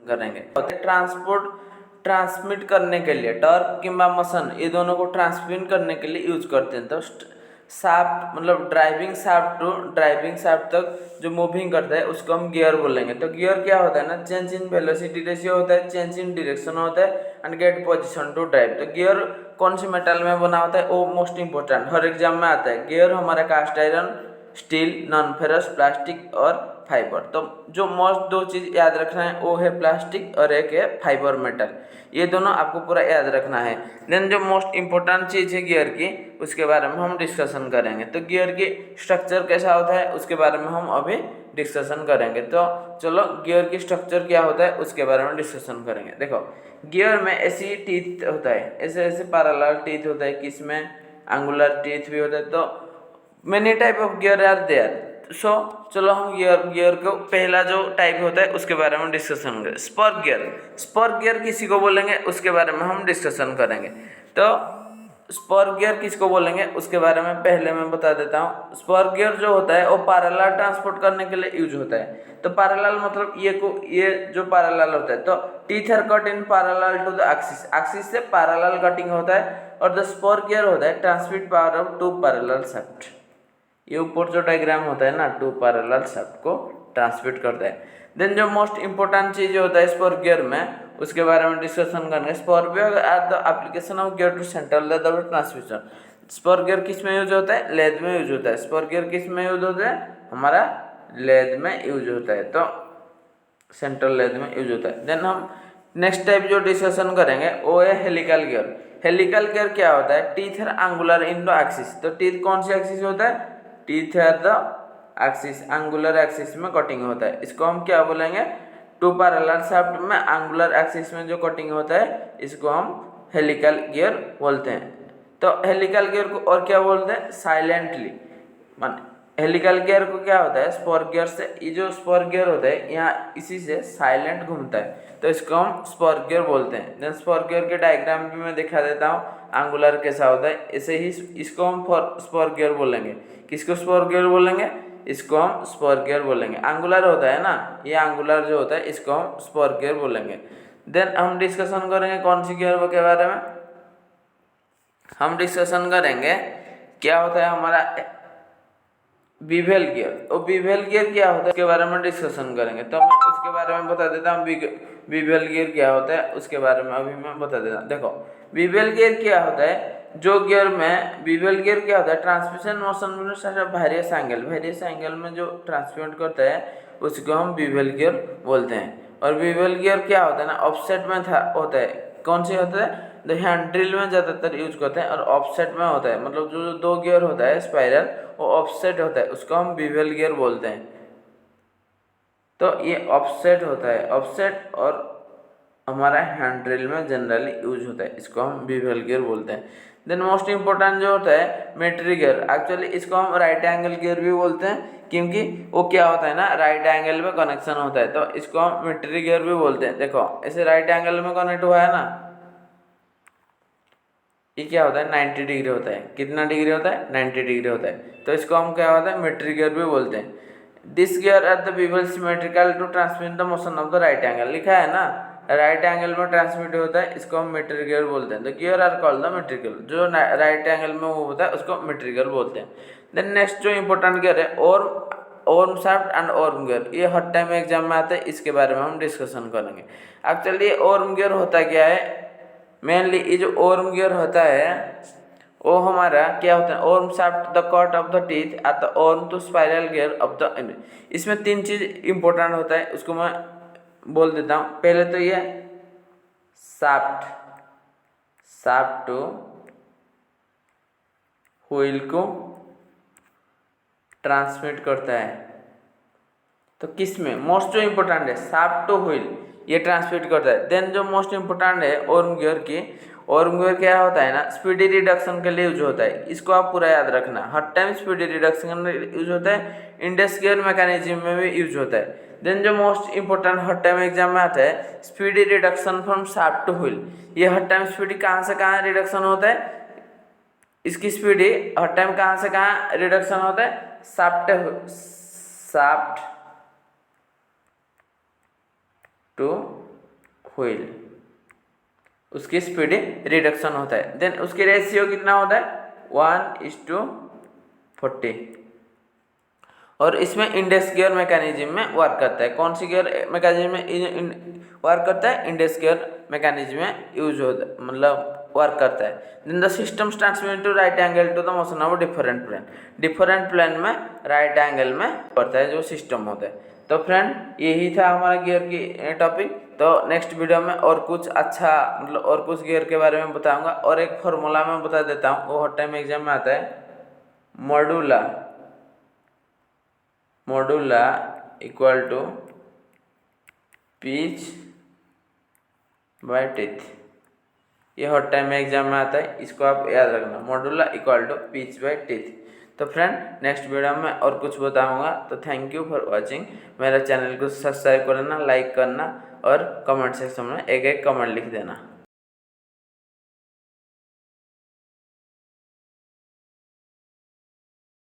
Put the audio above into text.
करेंगे। Transport transmit करने के लिए टॉर्क किंवा मोशन ये दोनों को ट्रांसमिट करने के लिए यूज करते हैं। तो शाफ्ट मतलब driving shaft to driving shaft तक जो मूविंग करता है उसको हम गियर बोलेंगे। तो गियर क्या होता है ना, चेंज इन वेलोसिटी रेशियो होता है, चेंज इन डायरेक्शन होता है and get position to drive. तो गियर कौन सी मेटल में बना होता है वो मोस्ट इंपॉर्टेंट हर एग्जाम में आता है। गियर हमारा cast iron, steel, non ferrous, plastic और फाइबर। तो जो मोस्ट दो चीज याद रखना है वो है प्लास्टिक और एक है फाइबर मेटल। ये दोनों आपको पूरा याद रखना है। देन जो मोस्ट इंपॉर्टेंट चीज़ है गियर की उसके बारे में हम डिस्कशन करेंगे। तो गियर की स्ट्रक्चर कैसा होता है उसके बारे में हम अभी डिस्कशन करेंगे। तो चलो गियर की स्ट्रक्चर क्या होता है उसके बारे में डिस्कशन करेंगे। देखो गियर में ऐसी टीथ होता है, ऐसे ऐसे पैरेलल टीथ होता है, किसमें एंगुलर टीथ भी होता है। तो many type of gear are there. So चलो हम गियर को पहला जो टाइप होता है उसके बारे में डिस्कशन करें। स्पर्क गियर किसी को बोलेंगे उसके बारे में हम डिस्कशन करेंगे। तो स्पर्क गियर किसको बोलेंगे उसके बारे में पहले मैं बता देता हूँ। स्पर्क गियर जो होता है वो पैरेलल ट्रांसपोर्ट करने के लिए यूज होता है। तो पैरेलल मतलब ये जो पैरेलल होता है, तो teeth are cut in parallel to the axis, axis से पैरेलल कटिंग होता है। और द स्पर्क गियर होता है transmit power of two parallel shaft. ये ऊपर जो डायग्राम होता है ना, टू पैरेलल शाफ्ट को ट्रांसमिट करता है। देन जो मोस्ट इंपॉर्टेंट चीज होता है स्पर्क गियर में उसके बारे में डिस्कशन करेंगे। Spur gear are the application of gear to central lathe of transmission. Spur gear किस में यूज होता है? लेद में यूज होता है। स्पर्क गियर किस में यूज होता है? हमारा लेद में यूज होता है। तो सेंट्रल लेद में यूज होता है। देन हम नेक्स्ट टाइप जो डिस्कशन करेंगे वो है हेलिकल गियर। हेलिकल गियर क्या होता है? Teeth are angular in the axis. तो टीथ कौन सी एक्सिस होता है? Teeth are the axis, angular axis में कटिंग होता है। इसको हम क्या बोलेंगे? टू पैरेलल शाफ्ट में एंगुलर एक्सिस में जो कटिंग होता है इसको हम हेलिकल गियर बोलते हैं। तो हेलिकल गियर को और क्या बोलते हैं? साइलेंटली। मान हेलिकल गियर को क्या होता है? स्पर्क गियर से, ये जो स्पर्क गियर होता है यहाँ इसी से साइलेंट घूमता है तो इसको हम स्पर्क गियर बोलते हैं। देन स्पर्क गियर के डायग्राम भी मैं दिखा देता हूँ एंगुलर कैसा होता है। ऐसे ही इसको हम स्पर्क गियर बोलेंगे। किसको स्पर्क गियर बोलेंगे? इसको हम स्पर्क गियर बोलेंगे। एंगुलर होता है ना, ये एंगुलर जो होता है इसको हम स्पर्क गियर बोलेंगे। देन हम डिस्कशन करेंगे कौन सी गियर के बारे में? हम डिस्कशन करेंगे क्या होता है हमारा बीवेल गियर। और बीवेल गियर क्या होता है उसके बारे में डिस्कशन करेंगे। तो मैं उसके बारे में बता देता हूँ बीवेल गियर क्या होता है उसके बारे में अभी मैं बता देता हूँ। देखो बीवेल गियर क्या होता है, जो गियर में बीवेल गियर क्या होता है? ट्रांसमिशन मोशन में वेरियस एंगल में जो ट्रांसमिट करता है उसको हम बीवेल गियर बोलते हैं। और बीवेल गियर क्या होता है ना, ऑफसेट में होता है। कौन सी होता है? द हैंड ड्रिल में ज़्यादातर यूज करते हैं और ऑफसेट में होता है। मतलब जो दो गियर होता है स्पाइरल वो ऑफसेट होता है, उसको हम बीवेल गियर बोलते हैं। तो ये ऑफसेट होता है, ऑफसेट और हमारा हैंड ड्रिल में जनरली यूज होता है, इसको हम बीवेल गियर बोलते हैं। देन मोस्ट इंपॉर्टेंट जो होता है मिलिट्री गियर, एक्चुअली इसको हम राइट एंगल गियर भी बोलते हैं क्योंकि वो क्या होता है ना, राइट एंगल में कनेक्शन होता है तो इसको हम मिलिट्री गियर भी बोलते हैं। देखो ऐसे राइट एंगल में कनेक्ट हुआ है ना, ये क्या होता है? 90 डिग्री होता है। कितना डिग्री होता है? 90 डिग्री होता है। तो इसको हम क्या होता है? मिलिट्री गियर भी बोलते हैं। This gear at the bevel symmetrical to transmit the motion of the right angle, लिखा है ना राइट एंगल में ट्रांसमिट होता है, इसको हम मिलिट्री गियर बोलते हैं। तो gear are called the metrical, जो राइट एंगल में मूव होता है उसको मिलिट्री गियर बोलते हैं। देन नेक्स्ट जो इंपॉर्टेंट गियर है worm shaft and worm gear, ये हर टाइम एग्जाम में आता है, इसके बारे में हम डिस्कशन करेंगे। एक्चुअली ओर्म गियर होता क्या है? मेनली ये जो ओर्म गियर होता है वो हमारा क्या होता है? Worm shaft the cut off the teeth at the worm to spiral gear of the. इसमें तीन चीज इंपॉर्टेंट होता है, उसको मैं बोल देता हूँ। पहले तो ये शाफ्ट टू व्हील को ट्रांसमिट करता है। तो किस में? मोस्ट जो इंपॉर्टेंट है शाफ्ट टू व्हील, ये ट्रांसमिट करता है। देन जो मोस्ट इंपॉर्टेंट है ओर्म गियर की, ओर्म गियर क्या होता है ना, स्पीडी रिडक्शन के लिए यूज होता है। इसको आप पूरा याद रखना, हर टाइम स्पीडी रिडक्शन के लिए यूज होता है। इंडेक्स गियर मैकेनिज्म में भी यूज होता है। देन जो मोस्ट इंपॉर्टेंट हर टाइम एग्जाम में आता है speedy reduction from shaft two wheel. ये हर टाइम स्पीडी कहाँ से कहाँ रिडक्शन होता है? इसकी स्पीडी हर टाइम कहाँ से कहाँ रिडक्शन होता है? शाफ्ट टू व्हील, उसकी स्पीड रिडक्शन होता है। देन उसकी रेशियो कितना होता है 1:40। और इसमें इंडेक्स गियर मैकेनिज्म में वर्क करता है। कौन सी गियर मैकेनिज्म में वर्क करता है? इंडेक्स गियर मैकेनिज्म में यूज होता है, मतलब वर्क करता है। Then the system transmit to right angle to the motion of different plane, different plane में राइट एंगल में पड़ता है जो सिस्टम होता है। तो फ्रेंड यही था हमारा गियर की टॉपिक। तो नेक्स्ट वीडियो में और कुछ अच्छा मतलब और कुछ गियर के बारे में बताऊंगा। और एक फॉर्मूला मैं बता देता हूँ, वो हर टाइम एग्जाम में आता है, module equal to pitch by teeth. ये हर टाइम एग्जाम में आता है, इसको आप याद रखना, module equal to pitch by teeth. तो फ्रेंड नेक्स्ट वीडियो में और कुछ बताऊंगा। तो थैंक यू फॉर वाचिंग। मेरा चैनल को सब्सक्राइब करना, लाइक करना और कमेंट सेक्शन में एक कमेंट लिख देना।